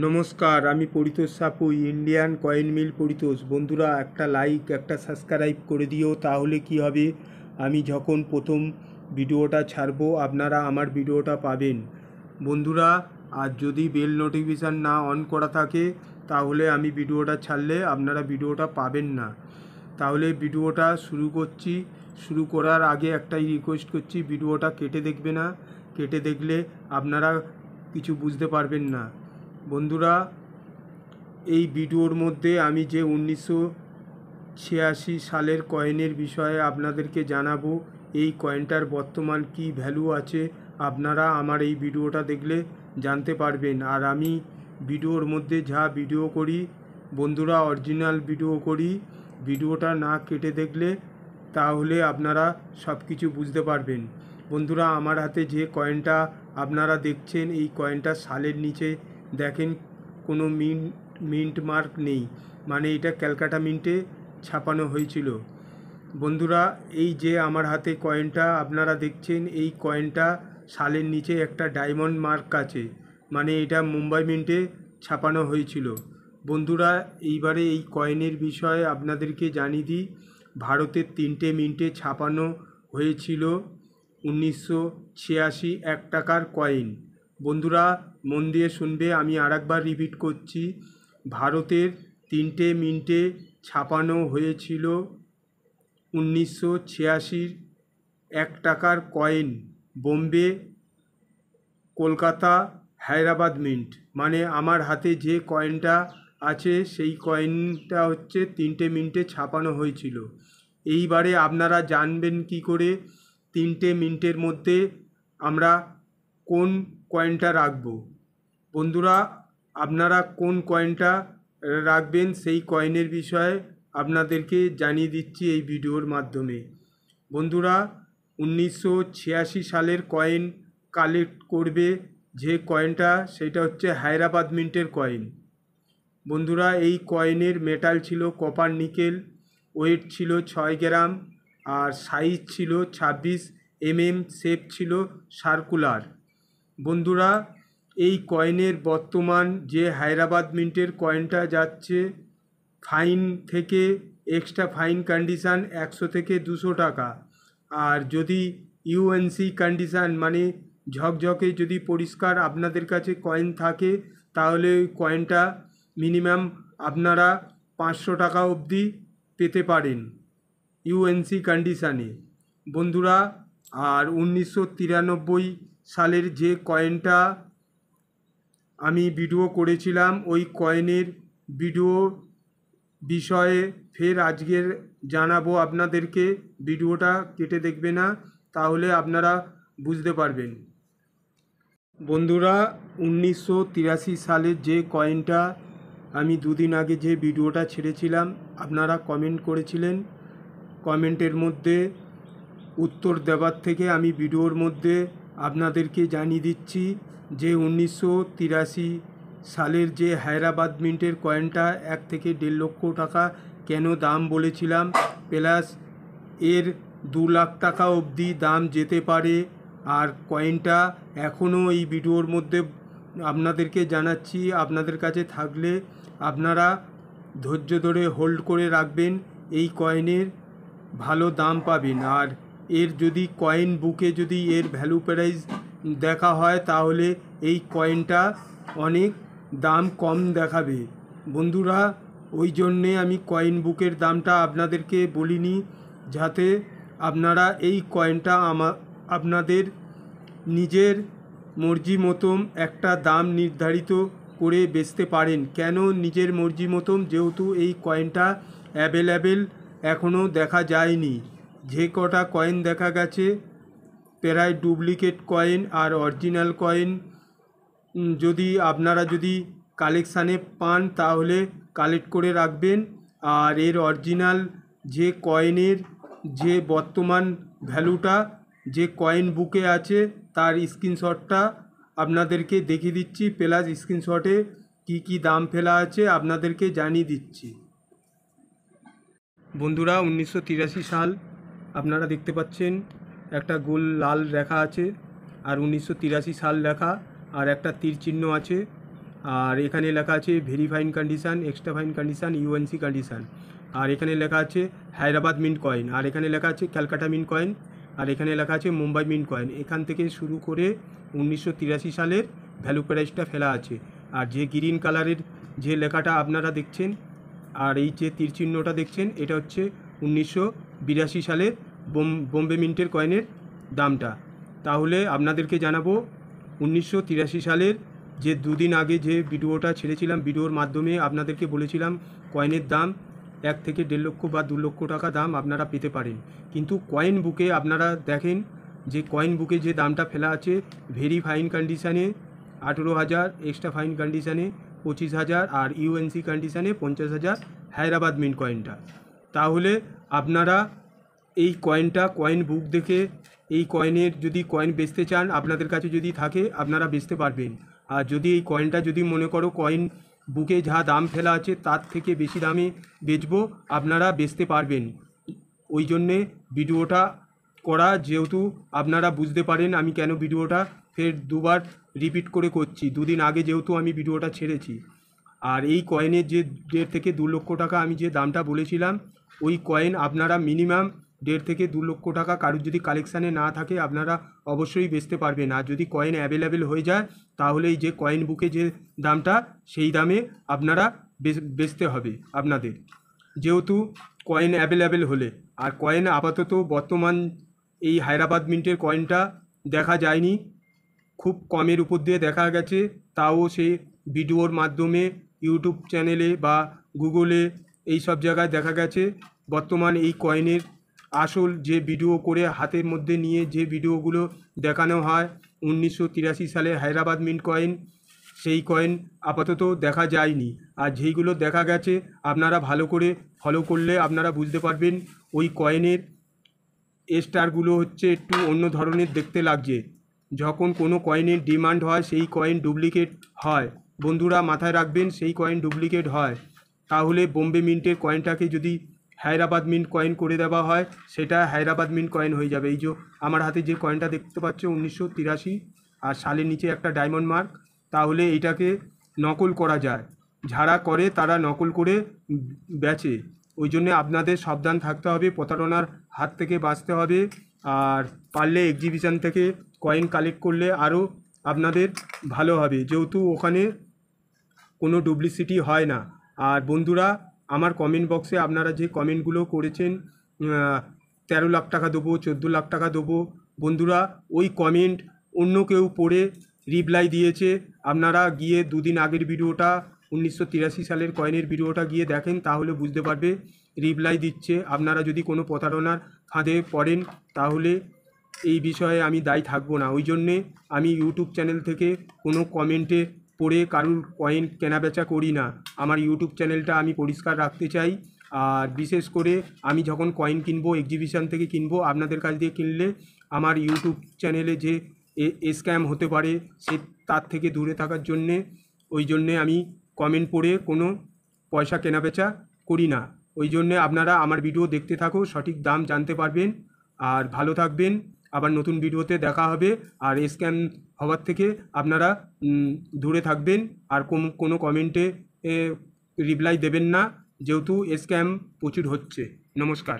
নমস্কার, আমি Paritosh Sapui, Indian coin mill Paritosh. বন্ধুরা, একটা লাইক একটা সাবস্ক্রাইব করে দিও, তাহলে কি হবে, আমি যখন প্রথম ভিডিওটা ছাড়বো আপনারা আমার ভিডিওটা পাবেন। বন্ধুরা, আর যদি বেল নোটিফিকেশান না অন করা থাকে তাহলে আমি ভিডিওটা ছাড়লে আপনারা ভিডিওটা পাবেন না। তাহলে ভিডিওটা শুরু করছি। শুরু করার আগে একটাই রিকোয়েস্ট করছি, ভিডিওটা কেটে দেখবে না, কেটে দেখলে আপনারা কিছু বুঝতে পারবেন না। বন্ধুরা, এই ভিডিওর মধ্যে আমি যে 1986 সালের কয়েনের বিষয়ে আপনাদেরকে জানাবো। এই কয়েনটার বর্তমান কি ভ্যালু আছে আপনারা আমার এই ভিডিওটা দেখলে জানতে পারবেন। আর আমি ভিডিওর মধ্যে যা ভিডিও করি বন্ধুরা, অরিজিনাল ভিডিও করি। ভিডিওটা না কেটে দেখলে তাহলে আপনারা সব কিছু বুঝতে পারবেন। বন্ধুরা, আমার হাতে যে কয়েনটা আপনারা দেখছেন, এই কয়েনটা সালের নিচে দেখেন কোনো মিন্ট মার্ক নেই, মানে এটা ক্যালকাটা মিন্টে ছাপানো হয়েছিল। বন্ধুরা, এই যে আমার হাতে কয়েনটা আপনারা দেখছেন, এই কয়েনটা সালের নিচে একটা ডায়মন্ড মার্ক আছে, মানে এটা মুম্বাই মিন্টে ছাপানো হয়েছিল। বন্ধুরা, এইবারে এই কয়েনের বিষয়ে আপনাদেরকে জানিয়ে দিই। ভারতের 3টে মিন্টে ছাপানো হয়েছিল 1986 1 টাকার কয়েন। বন্ধুরা, মন দিয়ে শুনবে, আমি আরেকবার রিপিট করছি। ভারতের 3টে মিন্টে ছাপানো হয়েছিল 1986 1 টাকার কয়েন, বোম্বে, কলকাতা, হায়দ্রাবাদ মিন্ট। মানে আমার হাতে যে কয়েনটা আছে সেই কয়েনটা হচ্ছে 3টে মিন্টে ছাপানো হয়েছিল। এইবারে আপনারা জানবেন কি করে 3টে মিন্টের মধ্যে আমরা কোন কয়েনটা রাখব। বন্ধুরা, আপনারা কোন কয়েনটা রাখবেন সেই কয়েনের বিষয়ে আপনাদেরকে জানিয়ে দিচ্ছি এই ভিডিওর মাধ্যমে। বন্ধুরা, 1986 সালের কয়েন কালেক্ট করবে যে কয়েনটা, সেটা হচ্ছে হায়দ্রাবাদ মিন্টের কয়েন। বন্ধুরা, এই কয়েনের মেটাল ছিল কপার নিকেল, ওয়েট ছিল 6 গ্রাম, আর সাইজ ছিল 26 mm, শেপ ছিল সার্কুলার। বন্ধুরা, এই কয়েনের বর্তমান যে হায়দ্রাবাদ মিন্টের কয়েনটা যাচ্ছে, ফাইন থেকে এক্সট্রা ফাইন কন্ডিশান 100 থেকে 200 টাকা। আর যদি ইউএনসি কন্ডিশান মানে ঝকঝকে যদি পরিষ্কার আপনাদের কাছে কয়েন থাকে, তাহলে ওই কয়েনটা মিনিমাম আপনারা 500 টাকা অবধি পেতে পারেন ইউএনসি কন্ডিশানে। বন্ধুরা, আর 1993 সালের যে কয়েনটা আমি ভিডিও করেছিলাম, ওই কয়েনের ভিডিও বিষয়ে ফের আজকের জানাবো আপনাদেরকে। ভিডিওটা কেটে দেখবে না, তাহলে আপনারা বুঝতে পারবেন। বন্ধুরা, 1983 সালের যে কয়েনটা আমি দুদিন আগে যে ভিডিওটা ছেড়েছিলাম, আপনারা কমেন্ট করেছিলেন। কমেন্টের মধ্যে উত্তর দেওয়ার থেকে আমি ভিডিওর মধ্যে আপনাদেরকে জানিয়ে দিচ্ছি যে 1983 সালের যে হায়দ্রাবাদ মিন্টের কয়েনটা 1 থেকে 1.5 লক্ষ টাকা কেন দাম বলেছিলাম, প্লাস এর 2 লাখ টাকা অবধি দাম যেতে পারে। আর কয়েনটা এখনও এই ভিডিওর মধ্যে আপনাদেরকে জানাচ্ছি, আপনাদের কাছে থাকলে আপনারা ধৈর্য ধরে হোল্ড করে রাখবেন, এই কয়েনের ভালো দাম পাবেন। আর এর যদি কয়েন বুকে যদি এর ভ্যালু প্রাইস দেখা হয়, তাহলে এই কয়েনটা অনেক দাম কম দেখাবে। বন্ধুরা, ওই জন্যে আমি কয়েন বুকের দামটা আপনাদেরকে বলিনি, যাতে আপনারা এই কয়েনটা আপনাদের নিজের মর্জি মতন একটা দাম নির্ধারিত করে বেচতে পারেন। কেন নিজের মর্জি মতন? যেহেতু এই কয়েনটা অ্যাভেলেবেল এখনও দেখা যায়নি। যে কটা কয়েন দেখা গেছে প্রায় ডুপ্লিকেট কয়েন। আর অরিজিনাল কয়েন যদি আপনারা যদি কালেকশানে পান তাহলে কালেক্ট করে রাখবেন। আর এর অরিজিনাল যে কয়েনের যে বর্তমান ভ্যালুটা যে কয়েন বুকে আছে, তার স্ক্রিনশটটা আপনাদেরকে দেখিয়ে দিচ্ছি, প্লাস স্ক্রিনশটে কি কি দাম ফেলা আছে আপনাদেরকে জানিয়ে দিচ্ছি। বন্ধুরা, 1983 সাল আপনারা দেখতে পাচ্ছেন, একটা গোল লাল রেখা আছে, আর 1983 সাল লেখা, আর একটা তীর চিহ্ন আছে। আর এখানে লেখা আছে very fine condition, extra fine condition, UNC condition. আর এখানে লেখা আছে হায়দ্রাবাদ মিন্ট কয়েন, আর এখানে লেখা আছে ক্যালকাটা মিন্ট কয়েন, আর এখানে লেখা আছে মুম্বাই মিন্ট কয়েন। এখান থেকে শুরু করে 1983 সালের ভ্যালু প্রাইসটা ফেলা আছে। আর যে গ্রিন কালারের যে লেখাটা আপনারা দেখছেন আর এই যে তীর চিহ্নটা দেখছেন, এটা হচ্ছে 1982 সালের বোম্বে মিন্টের কয়েনের দামটা। তাহলে আপনাদেরকে জানাবো 1983 সালের যে দুদিন আগে যে ভিডিওটা ছেড়েছিলাম, ভিডিওর মাধ্যমে আপনাদেরকে বলেছিলাম কয়েনের দাম 1 থেকে 1.5 লক্ষ বা 2 লক্ষ টাকা দাম আপনারা পেতে পারেন। কিন্তু কয়েন বুকে আপনারা দেখেন যে কয়েন বুকে যে দামটা ফেলা আছে, ভেরি ফাইন কন্ডিশানে 18,000, এক্সট্রা ফাইন কন্ডিশানে 25,000 আর ইউএনসি কন্ডিশানে 50,000 হায়দ্রাবাদ মিন্ট কয়েনটা। তাহলে আপনারা এই কয়েনটা কয়েন বুক দেখে এই কয়েনের যদি কয়েন বেচতে চান, আপনাদের কাছে যদি থাকে আপনারা বেচতে পারবেন। আর যদি এই কয়েনটা যদি মনে করো কয়েন বুকে যা দাম ফেলা আছে তার থেকে বেশি দামে বেচবো, আপনারা বেচতে পারবেন। ওই জন্যে ভিডিওটা করা, যেহেতু আপনারা বুঝতে পারেন আমি কেন ভিডিওটা ফের দুবার রিপিট করে করছি। দুদিন আগে যেহেতু আমি ভিডিওটা ছেড়েছি। আর এই কয়েনের যে 1.5 থেকে 2 লক্ষ টাকা আমি যে দামটা বলেছিলাম, ওই কয়েন আপনারা মিনিমাম 1.5 থেকে 2 লক্ষ টাকা কারোর যদি কালেকশানে না থাকে আপনারা অবশ্যই বেচতে পারবেন। আর যদি কয়েন অ্যাভেলেবেল হয়ে যায় তাহলে এই যে কয়েন বুকে যে দামটা সেই দামে আপনারা বেচতে হবে আপনাদের, যেহেতু কয়েন অ্যাভেলেবেল হলে। আর কয়েন আপাতত বর্তমান এই হায়দ্রাবাদ মিন্টের কয়েনটা দেখা যায়নি, খুব কমের উপর দিয়ে দেখা গেছে, তাও সে ভিডিওর মাধ্যমে ইউটিউব চ্যানেলে বা গুগলে এই সব জায়গায় দেখা গেছে। বর্তমান এই কয়েনের আসল যে ভিডিও করে হাতের মধ্যে নিয়ে যে ভিডিওগুলো দেখানো হয় 1983 সালে হায়দ্রাবাদ মিন্ট কয়েন, সেই কয়েন আপাতত দেখা যায়নি। আর যেইগুলো দেখা গেছে আপনারা ভালো করে ফলো করলে আপনারা বুঝতে পারবেন ওই কয়েনের স্টারগুলো হচ্ছে একটু অন্য ধরনের দেখতে লাগছে। যখন কোনো কয়েনের ডিমান্ড হয় সেই কয়েন ডুপ্লিকেট হয়, বন্ধুরা মাথায় রাখবেন, সেই কয়েন ডুপ্লিকেট হয়। তাহলে বোম্বে মিন্টের কয়েনটাকে যদি হায়দ্রাবাদ মিন্ট কয়েন করে দেওয়া হয়, সেটা হায়দ্রাবাদ মিন্ট কয়েন হয়ে যাবে। এই যে আমার হাতে যে কয়েনটা দেখতে পাচ্ছ 1983 আর সালের নিচে একটা ডায়মন্ড মার্ক, তাহলে এটাকে নকল করা যায়। যারা করে তারা নকল করে বেচে। ওই জন্যে আপনাদের সাবধান থাকতে হবে, প্রতারণার হাত থেকে বাঁচতে হবে। আর পারলে এক্সিবিশন থেকে কয়েন কালেক্ট করলে আরও আপনাদের ভালো হবে, যেহেতু ওখানে কোনো ডুপ্লিসিটি হয় না। আর বন্ধুরা, আমার কমেন্ট বক্সে আপনারা যে কমেন্টগুলো করেছেন 13 লাখ টাকা দেবো, 14 লাখ টাকা দেবো, বন্ধুরা ওই কমেন্ট অন্য কেউ পড়ে রিপ্লাই দিয়েছে। আপনারা গিয়ে দুদিন আগের ভিডিওটা 1983 সালের কয়েনের ভিডিওটা গিয়ে দেখেন, তাহলে বুঝতে পারবে রিপ্লাই দিচ্ছে। আপনারা যদি কোনো প্রতারণার ফাঁদে পড়েন তাহলে এই বিষয়ে আমি দায়ী থাকবো না। ওই জন্যে আমি ইউটিউব চ্যানেল থেকে কোনো কমেন্টে পড়ে কারুর কয়েন কেনাবেচা করি না। আমার ইউটিউব চ্যানেলটা আমি পরিষ্কার রাখতে চাই। আর বিশেষ করে আমি যখন কয়েন কিনবো এক্সিবিশন থেকে কিনবো, আপনাদের কাছ দিয়ে কিনলে আমার ইউটিউব চ্যানেলে যে স্ক্যাম হতে পারে সে তার থেকে দূরে থাকার জন্যে, ওই জন্যে আমি কমেন্ট পড়ে কোনো পয়সা কেনাবেচা করি না। ওই জন্যে আপনারা আমার ভিডিও দেখতে থাকো, সঠিক দাম জানতে পারবেন। আর ভালো থাকবেন, আবার নতুন ভিডিওতে দেখা হবে। আর স্ক্যাম হওয়ার থেকে আপনারা দূরে থাকবেন। আর কোনো কমেন্টে রিপ্লাই দেবেন না, যেহেতু স্ক্যাম প্রচুর হচ্ছে। নমস্কার।